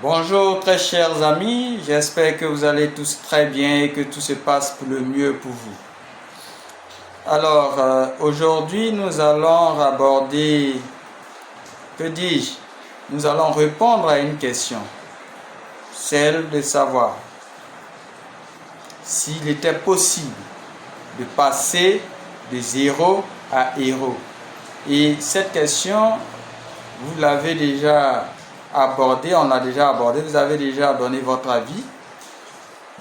Bonjour très chers amis, j'espère que vous allez tous très bien et que tout se passe pour le mieux pour vous. Alors, aujourd'hui nous allons aborder, que dis-je, nous allons répondre à une question, celle de savoir s'il était possible de passer de zéro à héros. Et cette question, vous l'avez déjà abordée, on l'a déjà abordée, vous avez déjà donné votre avis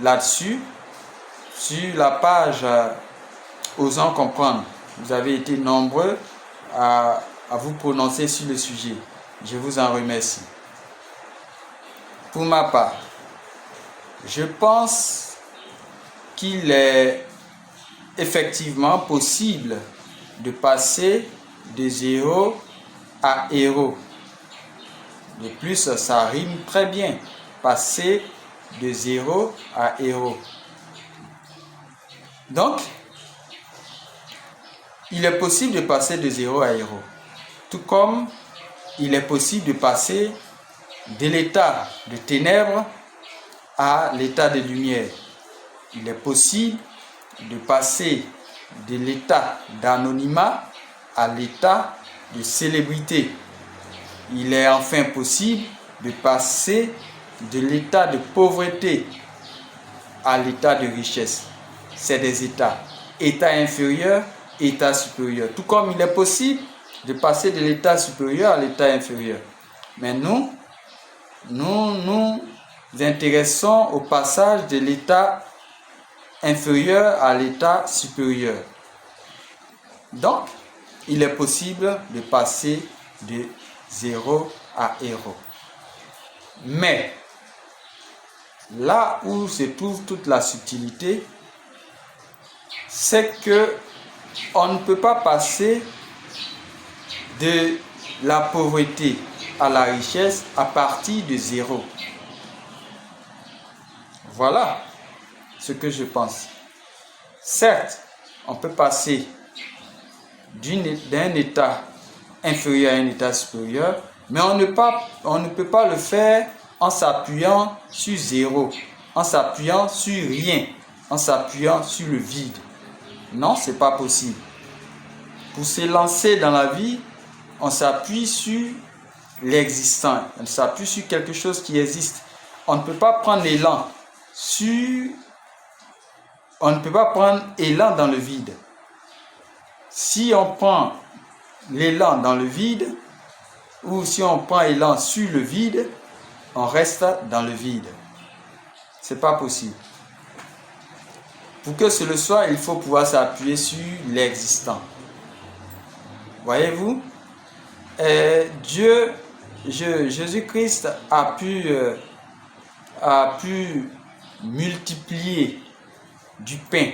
là-dessus, sur la page Osons comprendre. Vous avez été nombreux à vous prononcer sur le sujet. Je vous en remercie. Pour ma part, je pense qu'il est effectivement possible de passer de zéro à héros. De plus, ça rime très bien. Passer de zéro à héros. Donc, il est possible de passer de zéro à héros. Tout comme il est possible de passer de l'état de ténèbres à l'état de lumière. Il est possible de passer de l'état d'anonymat à l'état de célébrité. Il est enfin possible de passer de l'état de pauvreté à l'état de richesse. C'est des états. État inférieur, état supérieur. Tout comme il est possible de passer de l'état supérieur à l'état inférieur. Mais nous nous intéressons au passage de l'état inférieur à l'état supérieur. Donc, il est possible de passer de zéro à héros. Mais, là où se trouve toute la subtilité, c'est que on ne peut pas passer de la pauvreté à la richesse à partir de zéro. Voilà ce que je pense. Certes, on peut passer d'un état inférieur à un état supérieur, mais on ne peut pas le faire en s'appuyant sur zéro, en s'appuyant sur rien, en s'appuyant sur le vide. Non, c'est pas possible. Pour se lancer dans la vie, on s'appuie sur l'existant, on s'appuie sur quelque chose qui existe. On ne peut pas prendre l'élan on ne peut pas prendre élan dans le vide. Si on prend l'élan dans le vide, ou si on prend élan sur le vide, on reste dans le vide. C'est pas possible. Pour que ce le soit, il faut pouvoir s'appuyer sur l'existant. Voyez-vous, Jésus-Christ a pu multiplier du pain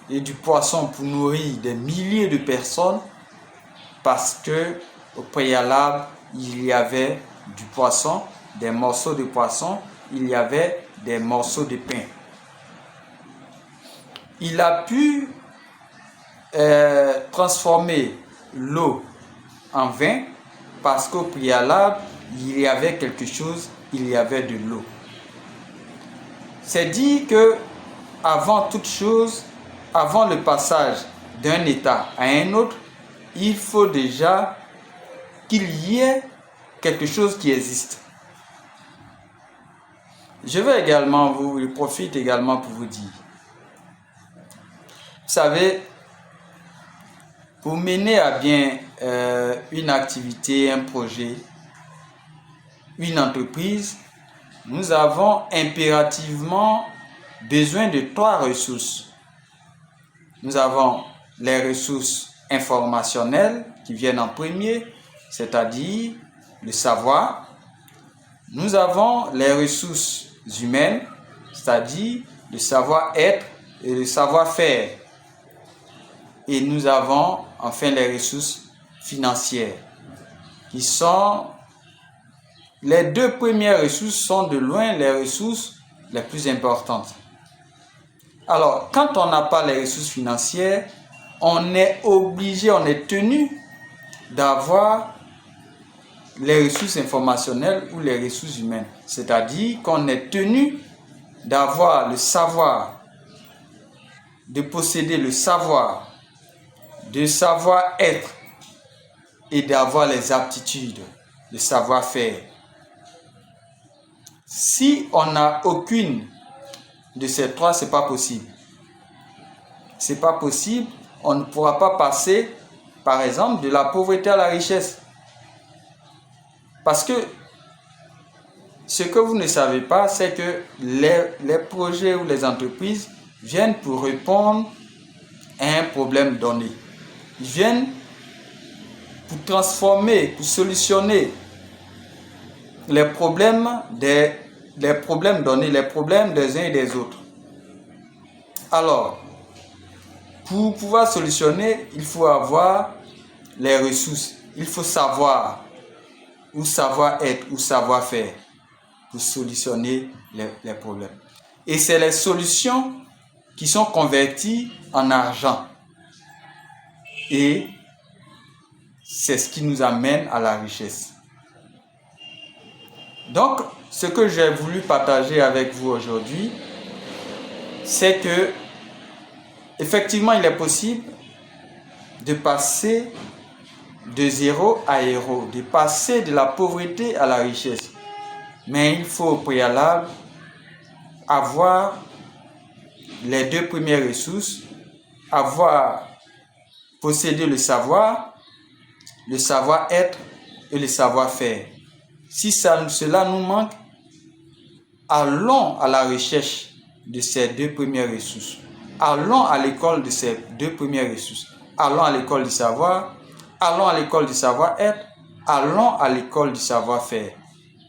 et du poisson pour nourrir des milliers de personnes parce que au préalable, il y avait du poisson, des morceaux de poisson, il y avait des morceaux de pain. Il a pu transformer l'eau en vin parce qu'au préalable, il y avait quelque chose, il y avait de l'eau. C'est dit que avant toute chose, avant le passage d'un état à un autre, il faut déjà qu'il y ait quelque chose qui existe. Je profite également pour vous dire, vous savez, pour mener à bien une activité, un projet, une entreprise, nous avons impérativement besoin de 3 ressources. Nous avons les ressources informationnelles qui viennent en premier, c'est-à-dire le savoir. Nous avons les ressources humaines, c'est-à-dire le savoir-être et le savoir-faire. Et nous avons enfin les ressources financières, qui sont les 2 premières ressources sont de loin les ressources les plus importantes. Alors, quand on n'a pas les ressources financières, on est obligé, on est tenu d'avoir les ressources informationnelles ou les ressources humaines. C'est-à-dire qu'on est tenu d'avoir le savoir, de posséder le savoir, de savoir-être et d'avoir les aptitudes, le savoir-faire. Si on n'a aucune de ces trois, ce n'est pas possible. Ce n'est pas possible. On ne pourra pas passer, par exemple, de la pauvreté à la richesse. Parce que ce que vous ne savez pas, c'est que les projets ou les entreprises viennent pour répondre à un problème donné. Ils viennent pour transformer, pour solutionner les problèmes donnés, les problèmes des uns et des autres. Alors, pour pouvoir solutionner, il faut avoir les ressources. Il faut savoir, ou savoir-être, ou savoir-faire pour solutionner les problèmes. Et c'est les solutions qui sont converties en argent. Et c'est ce qui nous amène à la richesse. Donc, ce que j'ai voulu partager avec vous aujourd'hui, c'est que, effectivement, il est possible de passer de zéro à héros, de passer de la pauvreté à la richesse. Mais il faut au préalable avoir les deux premières ressources, posséder le savoir-être et le savoir-faire. Si cela nous manque, allons à la recherche de ces deux premières ressources. Allons à l'école de ces deux premières ressources. Allons à l'école du savoir, allons à l'école du savoir-être, allons à l'école du savoir-faire.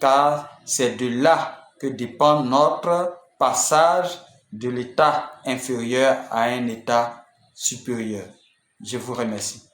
Car c'est de là que dépend notre passage de l'état inférieur à un état supérieur. Je vous remercie.